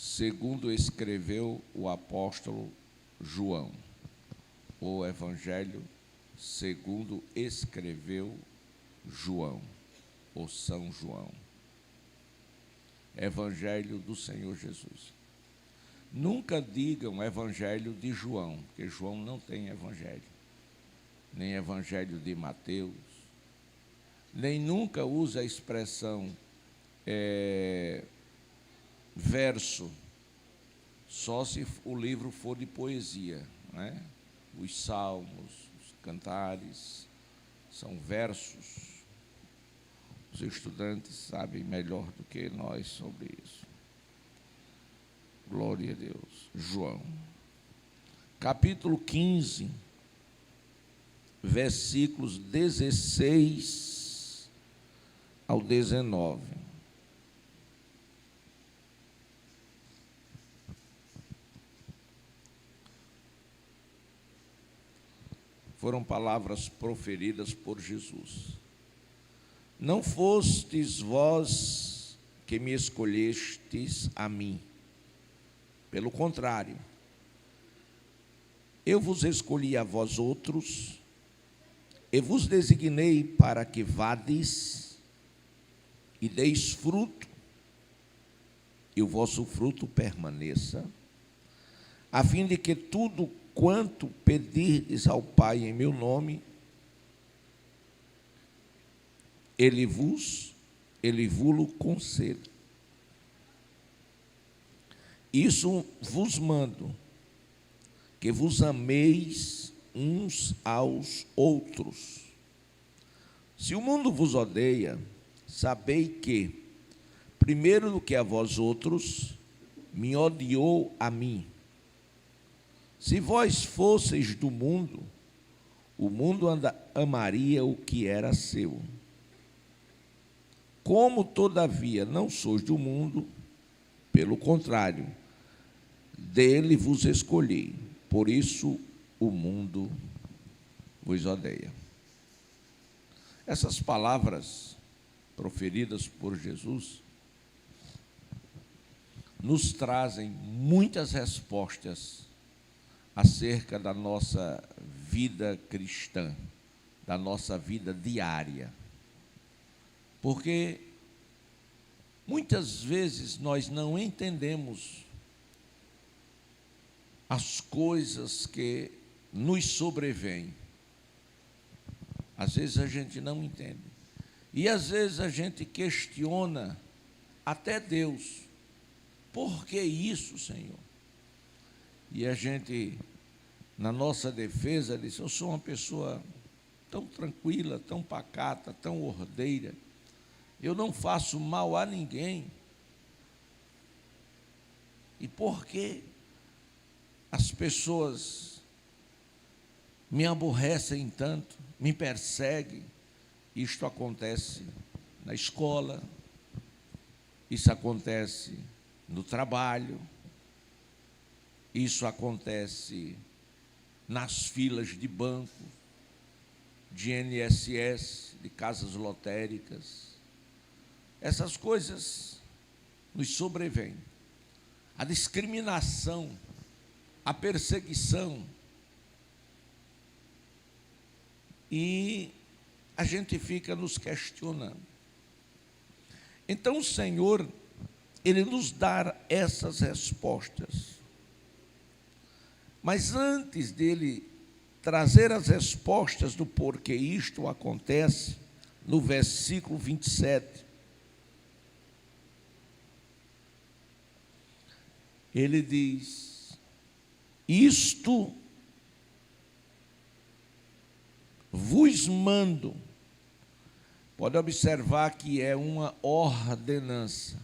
segundo escreveu o apóstolo João. O Evangelho segundo escreveu João, ou São João. Evangelho do Senhor Jesus. Nunca digam Evangelho de João, porque João não tem Evangelho. Nem Evangelho de Mateus. Nem nunca usa a expressão verso, só se o livro for de poesia, né? Os salmos, os cantares, são versos. Os estudantes sabem melhor do que nós sobre isso. Glória a Deus. João, capítulo 15, versículos 16 ao 19. Foram palavras proferidas por Jesus. Não fostes vós que me escolhestes a mim. Pelo contrário, eu vos escolhi a vós outros, e vos designei para que vades e deis fruto, e o vosso fruto permaneça, a fim de que tudo quanto pedirdes ao Pai em meu nome, Ele vos-lo conceda. Isso vos mando, que vos ameis uns aos outros. Se o mundo vos odeia, sabei que, primeiro do que a vós outros, me odiou a mim. Se vós fosseis do mundo, o mundo amaria o que era seu. Como, todavia, não sois do mundo, pelo contrário, dele vos escolhi, por isso o mundo vos odeia. Essas palavras proferidas por Jesus nos trazem muitas respostas acerca da nossa vida cristã, da nossa vida diária. Porque muitas vezes nós não entendemos as coisas que nos sobrevêm. Às vezes a gente não entende. E às vezes a gente questiona até Deus. Por que isso, Senhor? E a gente, na nossa defesa, diz: eu sou uma pessoa tão tranquila, tão pacata, tão ordeira. Eu não faço mal a ninguém. E por que as pessoas me aborrecem tanto, me perseguem? Isto acontece na escola, isso acontece no trabalho, isso acontece nas filas de banco, de INSS, de casas lotéricas. Essas coisas nos sobrevêm. A discriminação, a perseguição. E a gente fica nos questionando. Então o Senhor, Ele nos dá essas respostas. Mas antes dele trazer as respostas do porquê isto acontece, no versículo 27, ele diz: isto vos mando. Pode observar que é uma ordenança.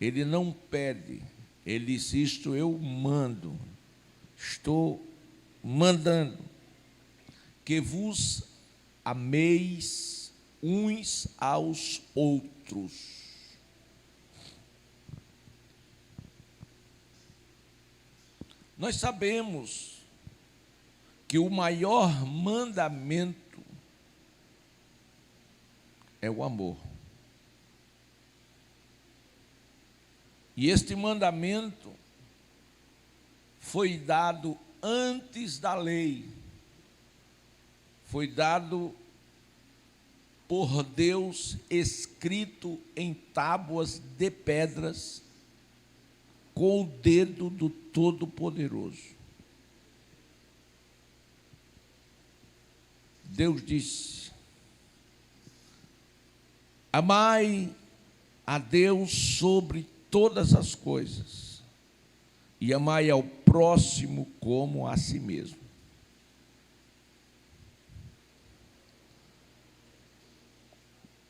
Ele não pede, ele diz: isto eu mando, estou mandando, que vos ameis uns aos outros. Nós sabemos que o maior mandamento é o amor. E este mandamento foi dado antes da lei. Foi dado por Deus, escrito em tábuas de pedras, com o dedo do Todo-Poderoso. Deus disse: amai a Deus sobre todas as coisas, e amai ao próximo como a si mesmo.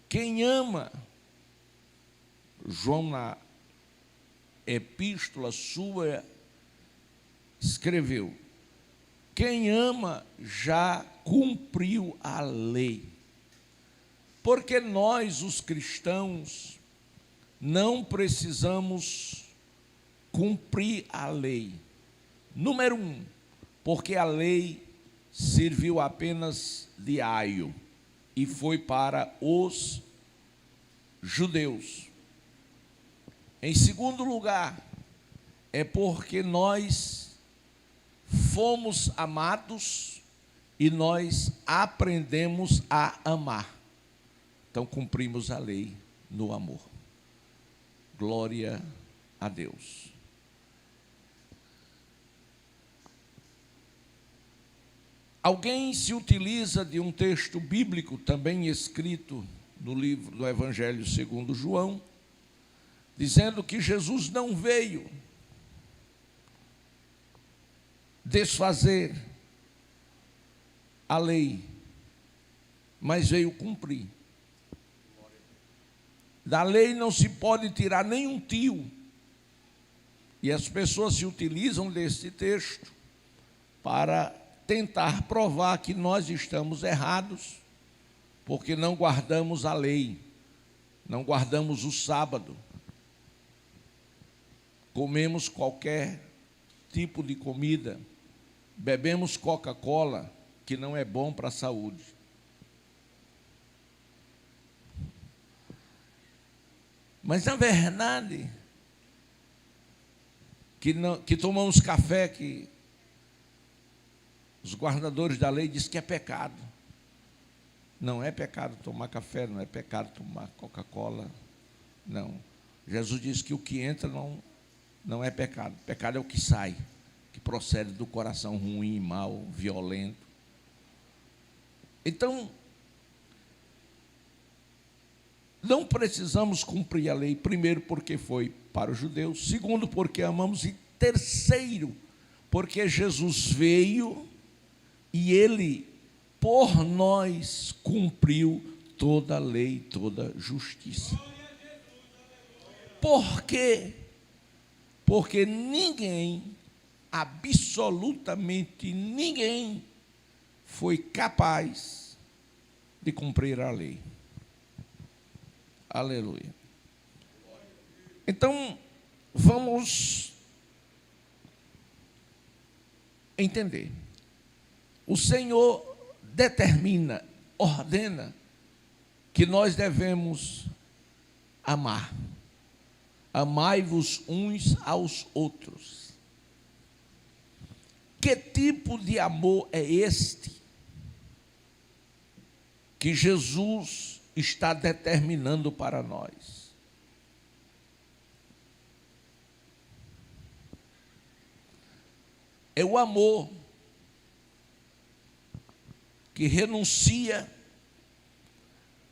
Quem ama, João na epístola sua escreveu, quem ama já cumpriu a lei. Porque nós, os cristãos, não precisamos cumprir a lei. Número 1, porque a lei serviu apenas de aio e foi para os judeus. Em segundo lugar, é porque nós fomos amados e nós aprendemos a amar. Então cumprimos a lei no amor. Glória a Deus. Alguém se utiliza de um texto bíblico também escrito no livro do Evangelho segundo João, dizendo que Jesus não veio desfazer a lei, mas veio cumprir. Da lei não se pode tirar nenhum tio. E as pessoas se utilizam deste texto para tentar provar que nós estamos errados, porque não guardamos a lei, não guardamos o sábado, comemos qualquer tipo de comida, bebemos Coca-Cola, que não é bom para a saúde. Mas, na verdade, que tomamos café, que os guardadores da lei dizem que é pecado. Não é pecado tomar café, não é pecado tomar Coca-Cola, não. Jesus disse que o que entra não é pecado. Pecado é o que sai, que procede do coração ruim, mau, violento. Então, não precisamos cumprir a lei, primeiro, porque foi para os judeus, segundo, porque amamos, e terceiro, porque Jesus veio e ele, por nós, cumpriu toda a lei, toda a justiça. Por quê? Porque ninguém, absolutamente ninguém, foi capaz de cumprir a lei. Aleluia. Então, vamos entender. O Senhor determina, ordena que nós devemos amar. Amai-vos uns aos outros. Que tipo de amor é este que Jesus está determinando para nós? É o amor que renuncia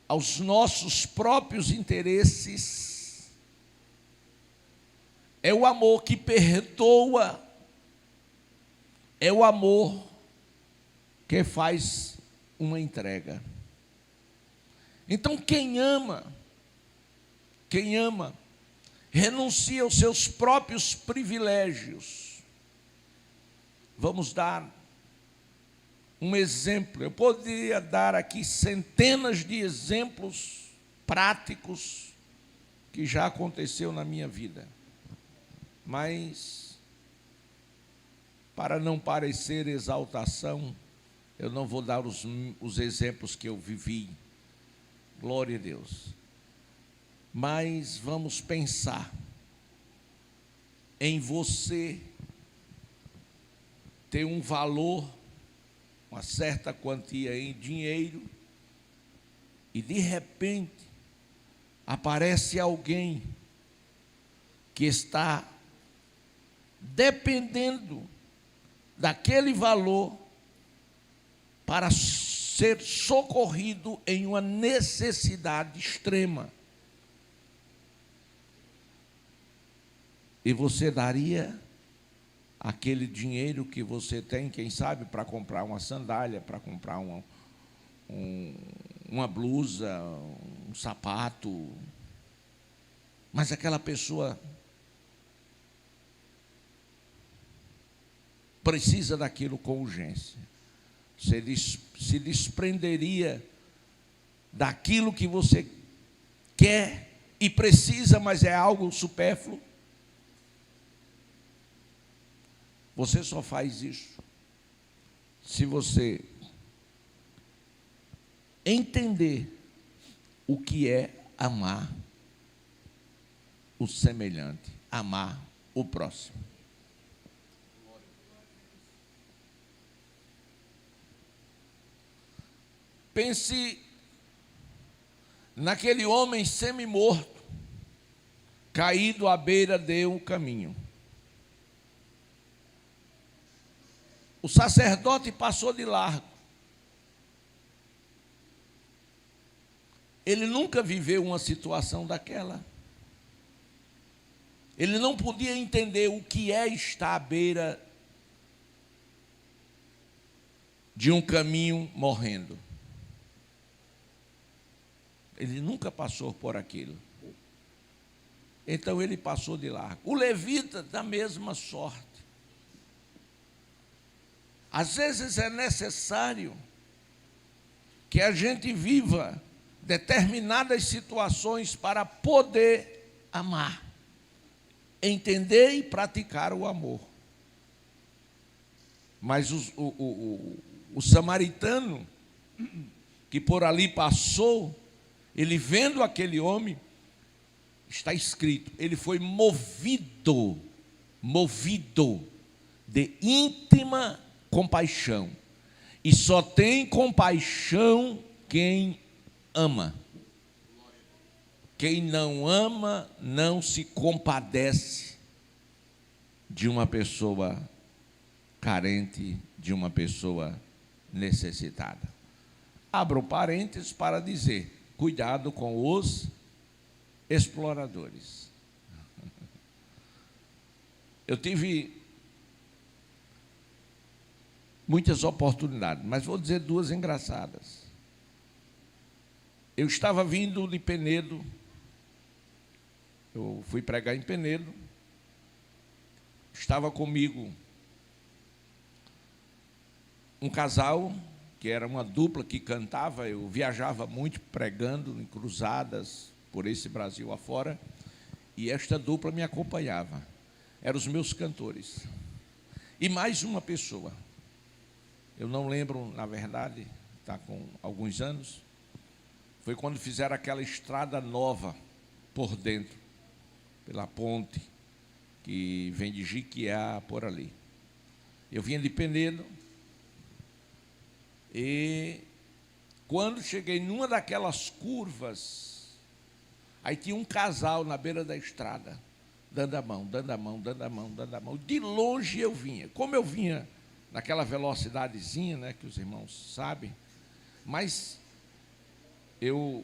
aos nossos próprios interesses. É o amor que perdoa. É o amor que faz uma entrega. Então, quem ama, renuncia aos seus próprios privilégios. Vamos dar um exemplo. Eu poderia dar aqui centenas de exemplos práticos que já aconteceu na minha vida. Mas, para não parecer exaltação, eu não vou dar os exemplos que eu vivi. Glória a Deus. Mas vamos pensar. em você ter um valor, uma certa quantia em dinheiro, e de repente aparece alguém que está dependendo daquele valor para ser socorrido em uma necessidade extrema. E você daria aquele dinheiro que você tem, quem sabe, para comprar uma sandália, para comprar uma blusa, um sapato. Mas aquela pessoa precisa daquilo com urgência. Você se desprenderia daquilo que você quer e precisa, mas é algo supérfluo? Você só faz isso se você entender o que é amar o semelhante, amar o próximo. Pense naquele homem semi-morto, caído à beira de um caminho. O sacerdote passou de largo. Ele nunca viveu uma situação daquela. Ele não podia entender o que é estar à beira de um caminho morrendo. Ele nunca passou por aquilo. Então ele passou de largo. O levita, da mesma sorte. Às vezes é necessário que a gente viva determinadas situações para poder amar, entender e praticar o amor. Mas o samaritano que por ali passou, ele vendo aquele homem, está escrito, ele foi movido de íntima compaixão. E só tem compaixão quem ama. Quem não ama não se compadece de uma pessoa carente, de uma pessoa necessitada. Abro parênteses para dizer, cuidado com os exploradores. Eu tive muitas oportunidades, mas vou dizer duas engraçadas. Eu estava vindo de Penedo, eu fui pregar em Penedo, estava comigo um casal, que era uma dupla que cantava, eu viajava muito pregando em cruzadas por esse Brasil afora, e esta dupla me acompanhava, eram os meus cantores. E mais uma pessoa, eu não lembro, na verdade, está com alguns anos, foi quando fizeram aquela estrada nova por dentro, pela ponte, que vem de Jiquiá por ali. Eu vinha de Penedo, e quando cheguei numa daquelas curvas, aí tinha um casal na beira da estrada, dando a mão, dando a mão, dando a mão, dando a mão. De longe eu vinha, como eu vinha naquela velocidadezinha, né, que os irmãos sabem, mas eu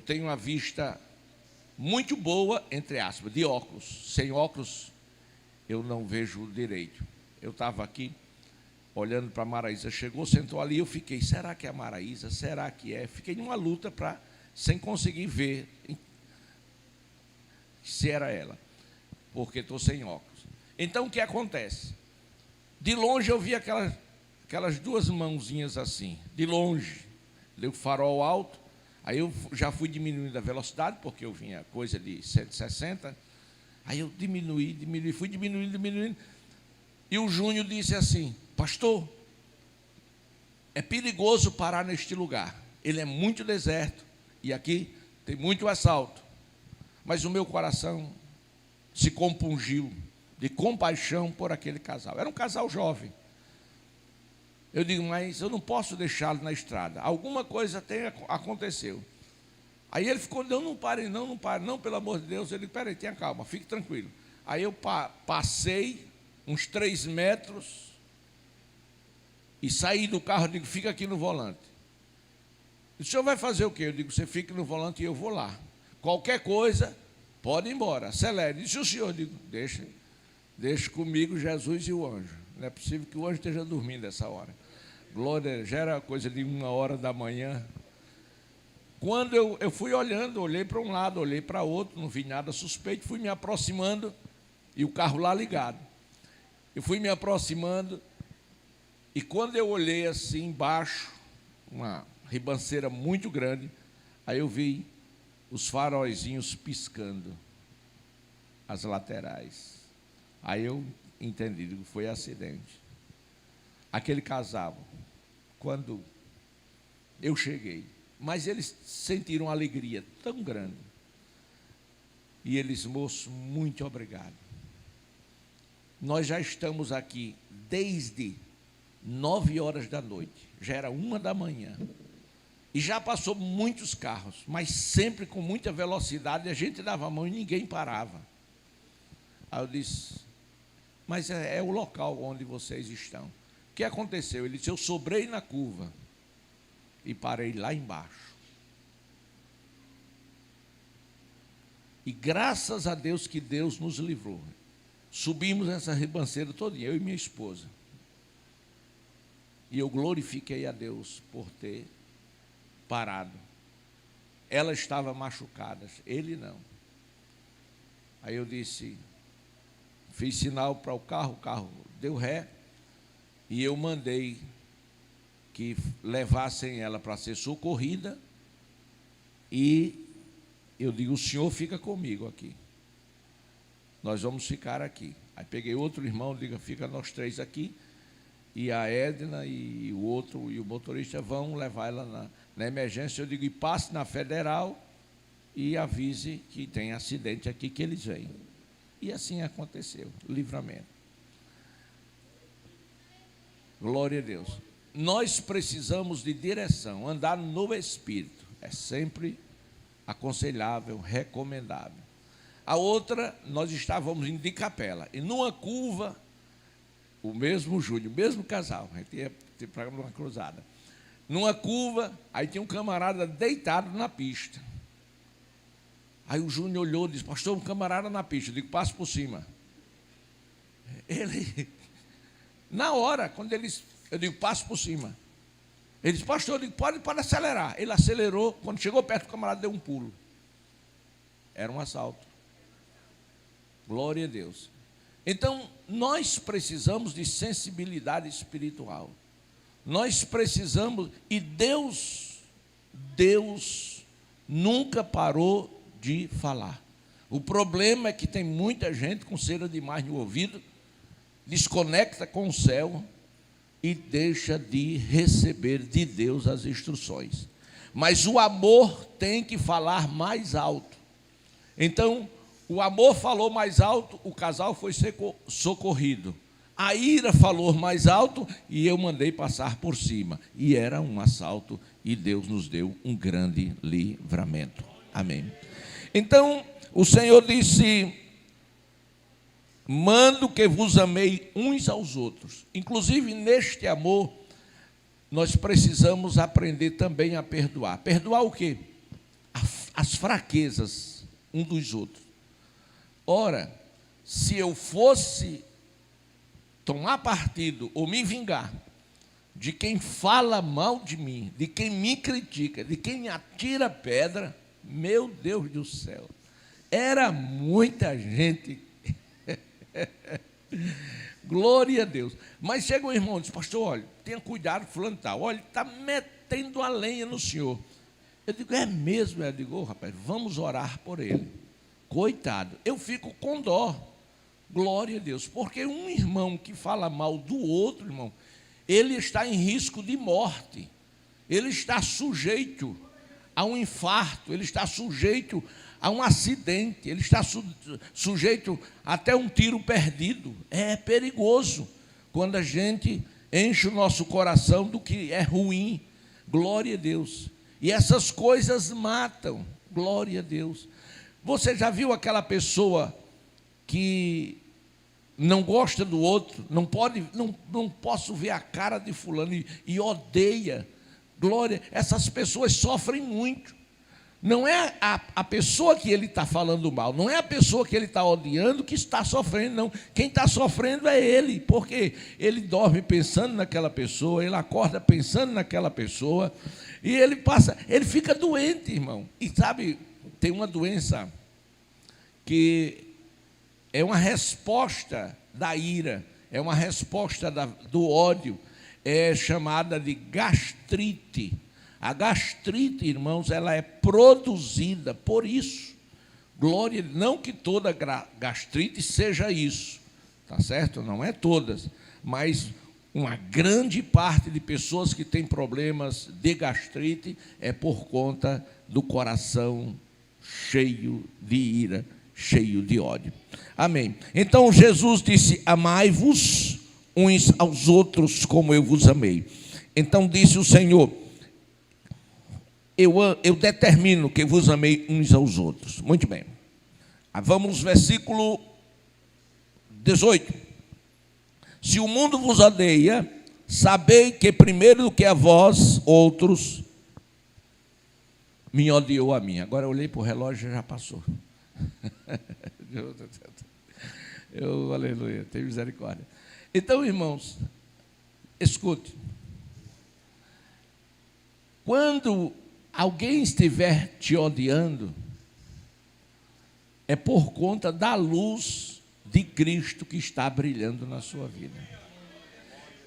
tenho uma vista muito boa, entre aspas, de óculos. Sem óculos eu não vejo direito. Eu estava aqui olhando para a Maraísa, chegou, sentou ali, eu fiquei, será que é a Maraísa? Será que é? Fiquei numa luta sem conseguir ver se era ela, porque estou sem óculos. Então o que acontece? De longe eu vi aquelas duas mãozinhas assim, de longe, deu o farol alto, aí eu já fui diminuindo a velocidade, porque eu vinha coisa de 160, aí eu fui diminuindo, e o Júnior disse assim, pastor, é perigoso parar neste lugar, ele é muito deserto, e aqui tem muito assalto, mas o meu coração se compungiu, de compaixão por aquele casal. Era um casal jovem. Eu digo, mas eu não posso deixá-lo na estrada. Alguma coisa aconteceu. Aí ele ficou, não pare, não, pelo amor de Deus. Eu digo, peraí, tenha calma, fique tranquilo. Aí eu passei uns 3 metros e saí do carro. Eu digo, fica aqui no volante. O senhor vai fazer o quê? Eu digo, você fica no volante e eu vou lá. Qualquer coisa, pode ir embora, acelere. Disse o senhor, eu digo, deixa comigo Jesus e o anjo. Não é possível que o anjo esteja dormindo essa hora. Glória, já era coisa de 1h da manhã. Quando eu fui olhando, olhei para um lado, olhei para outro, não vi nada suspeito, fui me aproximando e o carro lá ligado. Eu fui me aproximando e quando eu olhei assim embaixo, uma ribanceira muito grande, aí eu vi os faróizinhos piscando, as laterais. Aí eu entendi, digo, foi acidente. Aquele casal, quando eu cheguei, mas eles sentiram uma alegria tão grande. E eles, moço, muito obrigado. Nós já estamos aqui desde 9h da noite, já era 1h. E já passou muitos carros, mas sempre com muita velocidade, a gente dava a mão e ninguém parava. Aí eu disse, mas é o local onde vocês estão. O que aconteceu? Ele disse, eu sobrei na curva e parei lá embaixo. E graças a Deus que Deus nos livrou. Subimos essa ribanceira todinha, eu e minha esposa. E eu glorifiquei a Deus por ter parado. Ela estava machucada, ele não. Aí eu disse, fiz sinal para o carro deu ré, e eu mandei que levassem ela para ser socorrida, e eu digo, o senhor fica comigo aqui. Nós vamos ficar aqui. Aí peguei outro irmão, digo, fica nós 3 aqui, e a Edna e o outro, e o motorista vão levar ela na emergência. Eu digo, e passe na Federal e avise que tem acidente aqui, que eles vêm. E assim aconteceu, livramento. Glória a Deus. Nós precisamos de direção, andar no Espírito. É sempre aconselhável, recomendável. A outra, nós estávamos indo de Capela, e numa curva, o mesmo Júnior, o mesmo casal, a gente ia para uma cruzada. Numa curva, aí tinha um camarada deitado na pista. Aí o Júnior olhou e disse, pastor, um camarada na pista. Eu digo, passe por cima. Ele, na hora, quando eu digo, passe por cima. Ele disse, pastor, eu digo, pode acelerar. Ele acelerou, quando chegou perto, o camarada deu um pulo. Era um assalto. Glória a Deus. Então, nós precisamos de sensibilidade espiritual. Nós precisamos, e Deus nunca parou de falar. O problema é que tem muita gente com cera demais no ouvido, desconecta com o céu e deixa de receber de Deus as instruções. Mas o amor tem que falar mais alto. Então, o amor falou mais alto, o casal foi socorrido. A ira falou mais alto e eu mandei passar por cima. E era um assalto e Deus nos deu um grande livramento. Amém. Então, o Senhor disse, mando que vos amei uns aos outros. Inclusive, neste amor, nós precisamos aprender também a perdoar. Perdoar o quê? As fraquezas um dos outros. Ora, se eu fosse tomar partido ou me vingar de quem fala mal de mim, de quem me critica, de quem me atira pedra, meu Deus do céu, era muita gente. Glória a Deus. Mas chega um irmão e diz, pastor, olha, tenha cuidado, fulano tal, olha, está metendo a lenha no senhor. Eu digo, é mesmo? Eu digo, rapaz, vamos orar por ele. Coitado, eu fico com dó. Glória a Deus, porque um irmão que fala mal do outro irmão, ele está em risco de morte, ele está sujeito a um infarto, ele está sujeito a um acidente, ele está sujeito até um tiro perdido. É perigoso quando a gente enche o nosso coração do que é ruim. Glória a Deus. E essas coisas matam. Glória a Deus. Você já viu aquela pessoa que não gosta do outro, não posso ver a cara de fulano e odeia? Glória, essas pessoas sofrem muito. Não é a pessoa que ele está falando mal, não é a pessoa que ele está odiando que está sofrendo, não. Quem está sofrendo é ele, porque ele dorme pensando naquela pessoa, ele acorda pensando naquela pessoa, e ele fica doente, irmão. E sabe, tem uma doença que é uma resposta da ira, é uma resposta do ódio, é chamada de gastrite. A gastrite, irmãos, ela é produzida por isso. Glória, não que toda gastrite seja isso, tá certo? Não é todas, mas uma grande parte de pessoas que têm problemas de gastrite é por conta do coração cheio de ira, cheio de ódio. Amém. Então Jesus disse: amai-vos uns aos outros como eu vos amei. Então disse o Senhor: eu determino que vos amei uns aos outros. Muito bem. Vamos, versículo 18. Se o mundo vos odeia, sabei que primeiro do que a vós, outros, me odiou a mim. Agora eu olhei para o relógio e já passou. Aleluia, tenho misericórdia. Então, irmãos, escute. Quando alguém estiver te odiando, é por conta da luz de Cristo que está brilhando na sua vida.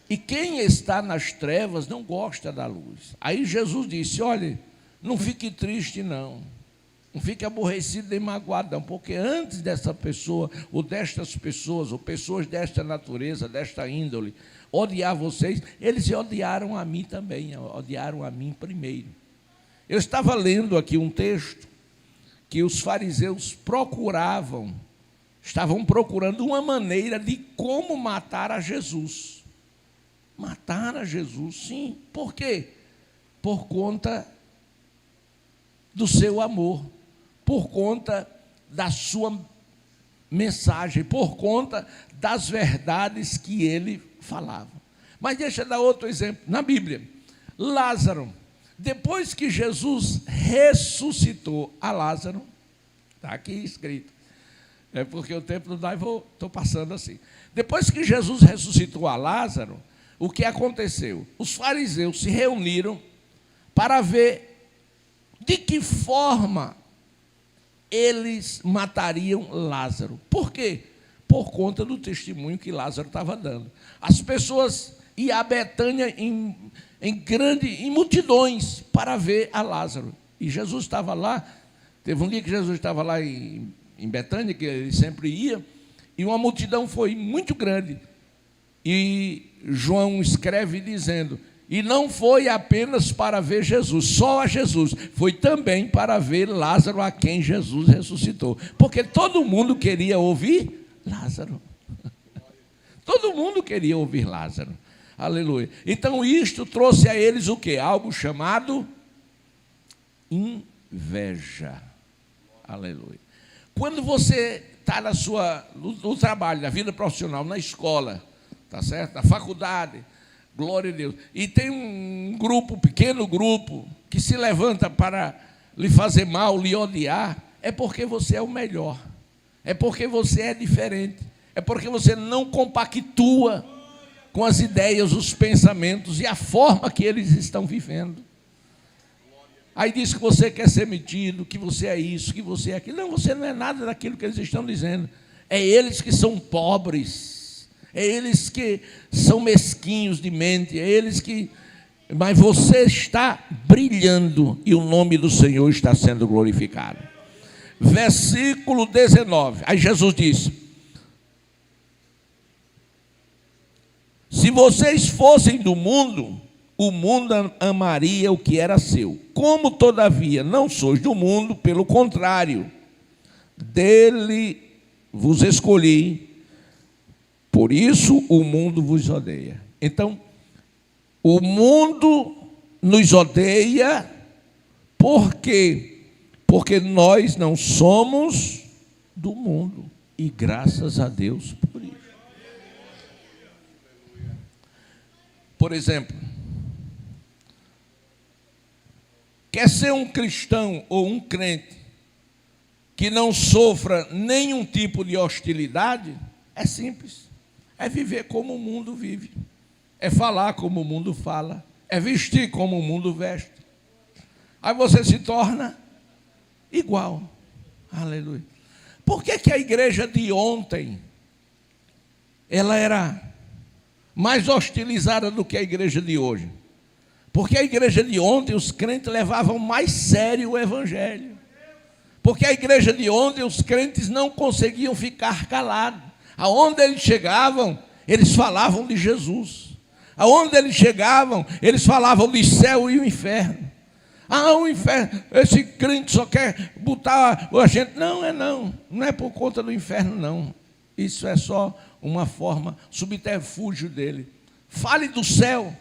E quem está nas trevas não gosta da luz. Aí Jesus disse: olha, não fique triste não fique aborrecido nem magoado não, porque antes dessa pessoa, ou destas pessoas, ou pessoas desta natureza, desta índole, odiar vocês, eles odiaram a mim também, odiaram a mim primeiro. Eu estava lendo aqui um texto que os fariseus estavam procurando uma maneira de como matar a Jesus. Matar a Jesus, sim. Por quê? Por conta do seu amor, por conta da sua mensagem, por conta das verdades que ele falava. Mas deixa eu dar outro exemplo. Na Bíblia, Lázaro, depois que Jesus ressuscitou a Lázaro, está aqui escrito, é porque o tempo não dá e estou passando assim. Depois que Jesus ressuscitou a Lázaro, o que aconteceu? Os fariseus se reuniram para ver de que forma eles matariam Lázaro. Por quê? Por conta do testemunho que Lázaro estava dando. As pessoas iam a Betânia em multidões para ver a Lázaro. E Jesus estava lá. Teve um dia que Jesus estava lá em Betânia, que ele sempre ia, e uma multidão foi muito grande. E João escreve dizendo: e não foi apenas para ver Jesus, só a Jesus, foi também para ver Lázaro, a quem Jesus ressuscitou. Porque todo mundo queria ouvir Lázaro. Todo mundo queria ouvir Lázaro. Aleluia. Então isto trouxe a eles o quê? Algo chamado inveja. Aleluia. Quando você está no trabalho, na vida profissional, na escola, tá certo? Na faculdade, glória a Deus, e tem um pequeno grupo, que se levanta para lhe fazer mal, lhe odiar, é porque você é o melhor, é porque você é diferente, é porque você não compactua com as ideias, os pensamentos e a forma que eles estão vivendo. Aí diz que você quer ser metido, que você é isso, que você é aquilo. Não, você não é nada daquilo que eles estão dizendo. É eles que são pobres, é eles que são mesquinhos de mente, é eles que... Mas você está brilhando e o nome do Senhor está sendo glorificado. Versículo 19. Aí Jesus disse: se vocês fossem do mundo, o mundo amaria o que era seu. Como, todavia, não sois do mundo, pelo contrário, dele vos escolhi, por isso o mundo vos odeia. Então, o mundo nos odeia, por quê? Porque nós não somos do mundo, e graças a Deus por isso. Por exemplo, quer ser um cristão ou um crente que não sofra nenhum tipo de hostilidade? É simples, é viver como o mundo vive, é falar como o mundo fala, é vestir como o mundo veste. Aí você se torna igual. Aleluia. Por que a igreja de ontem ela era mais hostilizada do que a igreja de hoje? Porque a igreja de ontem os crentes levavam mais sério o evangelho. Porque a igreja de ontem os crentes não conseguiam ficar calados. Aonde eles chegavam, eles falavam de Jesus. Aonde eles chegavam, eles falavam de céu e o inferno. O inferno, esse crente só quer botar a gente. Não é por conta do inferno, não. Isso é só uma forma, subterfúgio dele. Fale do céu.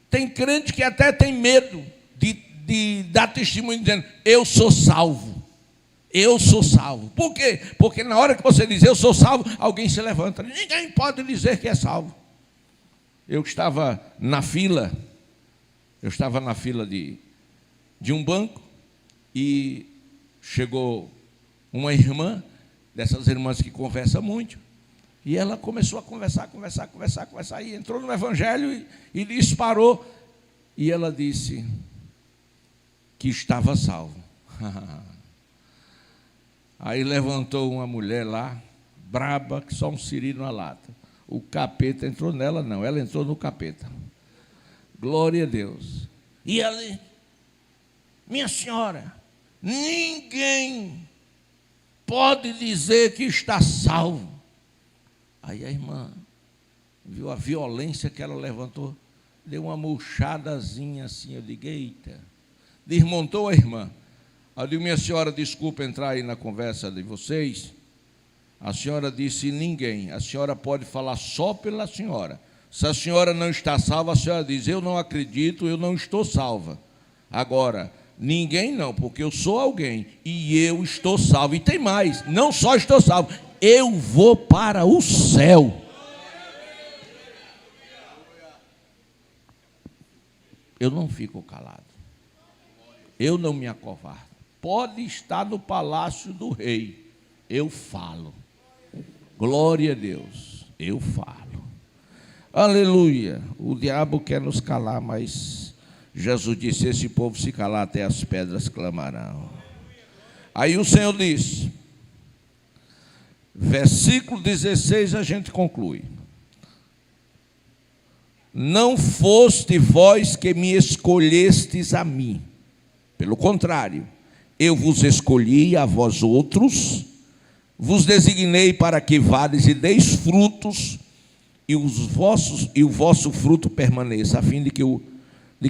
Tem crente que até tem medo de dar testemunho dizendo, eu sou salvo. Eu sou salvo. Por quê? Porque na hora que você diz eu sou salvo, alguém se levanta. Ninguém pode dizer que é salvo. Eu estava na fila de um banco e chegou uma irmã, dessas irmãs que conversa muito, e ela começou a conversar, e entrou no evangelho e disparou, e ela disse que estava salvo. Aí levantou uma mulher lá, braba, que só um siri na lata. O capeta entrou nela, não, ela entrou no capeta. Glória a Deus. E ali, minha senhora, ninguém pode dizer que está salvo. Aí a irmã viu a violência que ela levantou, deu uma murchadazinha assim, eu digo, eita. Desmontou a irmã. Eu digo, minha senhora, desculpa entrar aí na conversa de vocês. A senhora disse ninguém, a senhora pode falar só pela senhora. Se a senhora não está salva, a senhora diz, eu não acredito, eu não estou salva. Agora, ninguém não, porque eu sou alguém e eu estou salvo. E tem mais, não só estou salvo, eu vou para o céu. Eu não fico calado, eu não me acovardo. Pode estar no palácio do rei, eu falo. Glória a Deus, eu falo. Aleluia. O diabo quer nos calar, mas Jesus disse, esse povo se calar até as pedras clamarão. Aí o Senhor diz, versículo 16 a gente conclui. Não foste vós que me escolhestes a mim. Pelo contrário, eu vos escolhi a vós outros, vos designei para que vades e deis frutos, e o vosso fruto permaneça, a fim de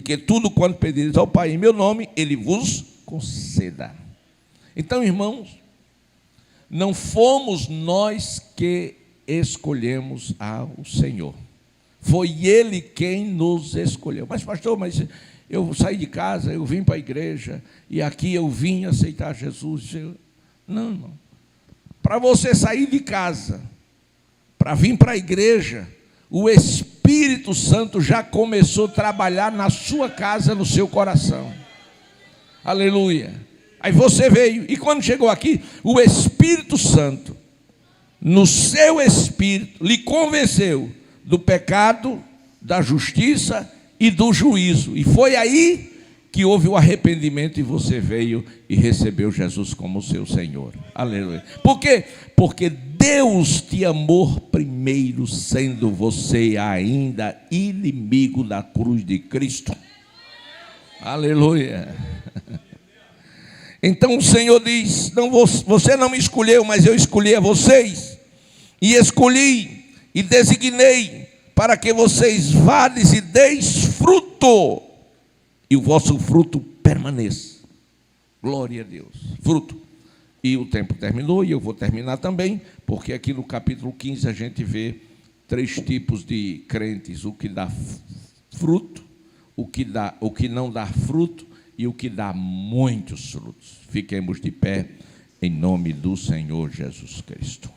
que tudo quanto pedires ao Pai em meu nome, Ele vos conceda. Então, irmãos, não fomos nós que escolhemos ao Senhor. Foi Ele quem nos escolheu. Mas, pastor, eu saí de casa, eu vim para a igreja, e aqui eu vim aceitar Jesus. Não. Para você sair de casa, para vir para a igreja, o Espírito Santo já começou a trabalhar na sua casa, no seu coração. Aleluia. Aí você veio, e quando chegou aqui, o Espírito Santo, no seu espírito, lhe convenceu do pecado, da justiça e do juízo. E foi aí que houve o arrependimento e você veio e recebeu Jesus como seu Senhor. Aleluia. Por quê? Porque Deus te amou primeiro, sendo você ainda inimigo da cruz de Cristo. Aleluia. Então o Senhor diz, não, você não me escolheu, mas eu escolhi a vocês, e escolhi e designei para que vocês vades e deis fruto, e o vosso fruto permaneça. Glória a Deus. Fruto. E o tempo terminou, e eu vou terminar também, porque aqui no capítulo 15 a gente vê 3 tipos de crentes: o que dá fruto, o que não dá fruto e o que dá muitos frutos. Fiquemos de pé em nome do Senhor Jesus Cristo.